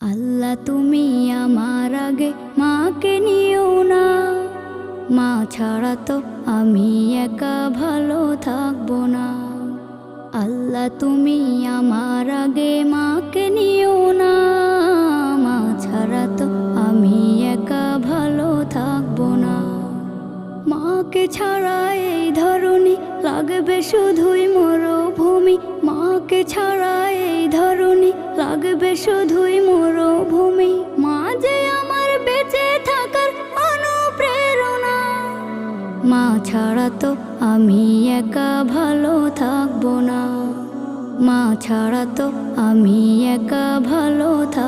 আল্লাহ তুমি আমার আগে মাকে নিও না, মা ছাড়া তো আমি একা ভালো থাকবো না। আল্লাহ তুমি আমার আগে মাকে নিও না, মা ছাড়া তো আমি একা ভালো থাকবো না। মাকে ছাড়া এই ধরনী লাগবে শুধুই মরুভূমি, মাকে ছাড়া এই ধরনী লাগবে শুধুই মরুভূমি। মা যে আমার বেঁচে থাকার অনুপ্রেরণা, মা ছাড়া তো আমি একা ভালো থাকবো না, মা ছাড়া তো আমি একা ভালো থাকবো